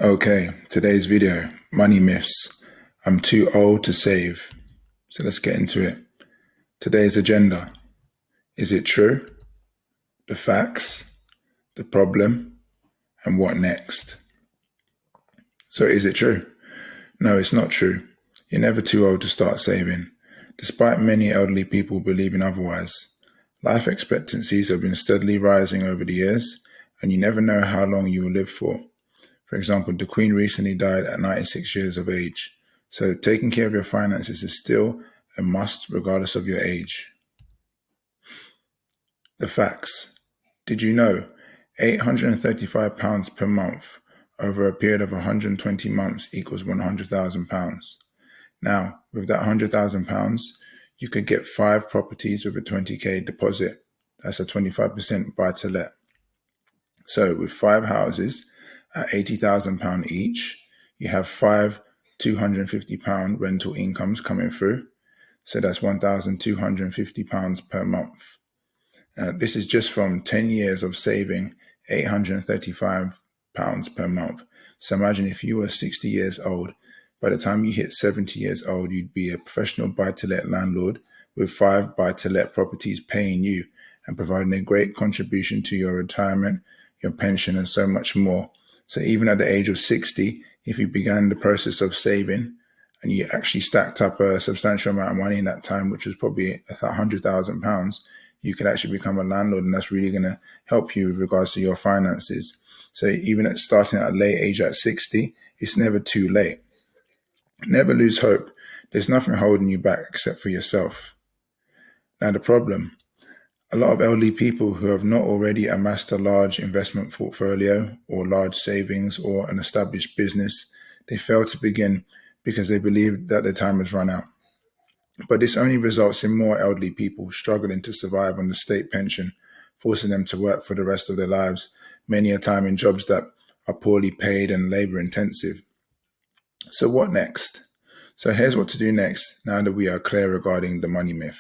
Okay, today's video, money myths. I'm too old to save. So let's get into it. Today's agenda. Is it true? The facts, the problem, and what next? So is it true? No, it's not true. You're never too old to start saving, despite many elderly people believing otherwise. Life expectancies have been steadily rising over the years, and you never know how long you will live for. For example, the Queen recently died at 96 years of age. So taking care of your finances is still a must regardless of your age. The facts. Did you know £835 per month over a period of 120 months equals £100,000? Now, with that £100,000, you could get 5 properties with a 20k deposit. That's a 25% buy to let. So with 5 houses at £80,000 each, you have 5 £250 rental incomes coming through. So that's £1,250 per month. This is just from 10 years of saving £835 per month. So imagine if you were 60 years old, by the time you hit 70 years old, you'd be a professional buy-to-let landlord with 5 buy-to-let properties paying you and providing a great contribution to your retirement, your pension, and so much more. So even at the age of 60, if you began the process of saving and you actually stacked up a substantial amount of money in that time, which was probably £100,000, you could actually become a landlord, and that's really going to help you with regards to your finances. So even at starting at a late age at 60, it's never too late. Never lose hope. There's nothing holding you back except for yourself. Now the problem, a lot of elderly people who have not already amassed a large investment portfolio or large savings or an established business, they fail to begin because they believe that their time has run out. But this only results in more elderly people struggling to survive on the state pension, forcing them to work for the rest of their lives, many a time in jobs that are poorly paid and labor intensive. So what next? So here's what to do next now that we are clear regarding the money myth.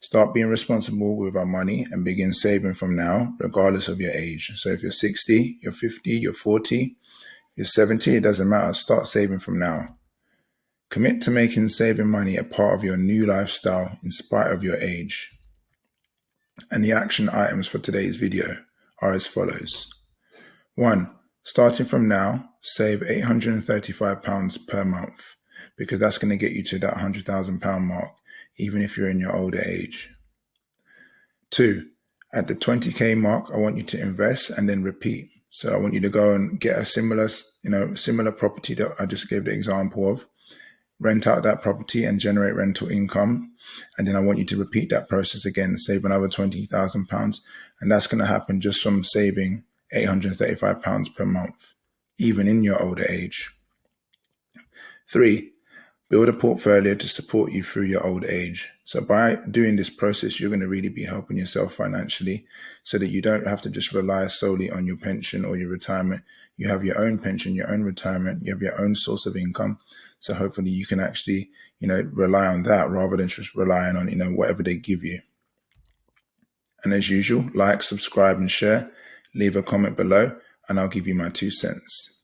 Start being responsible with our money and begin saving from now, regardless of your age. So if you're 60, you're 50, you're 40, you're 70, it doesn't matter. Start saving from now. Commit to making saving money a part of your new lifestyle in spite of your age. And the action items for today's video are as follows. 1. Starting from now, save £835 per month, because that's going to get you to that £100,000 mark, even if you're in your older age. 2. At the 20k mark, I want you to invest and then repeat. So I want you to go and get a similar property that I just gave the example of, rent out that property and generate rental income. And then I want you to repeat that process again, save another £20,000. And that's going to happen just from saving £835 per month, even in your older age. 3, build a portfolio to support you through your old age. So by doing this process, you're going to really be helping yourself financially so that you don't have to just rely solely on your pension or your retirement. You have your own pension, your own retirement, you have your own source of income. So hopefully you can actually, rely on that rather than just relying on, whatever they give you. And as usual, like, subscribe, and share. Leave a comment below, and I'll give you my 2 cents.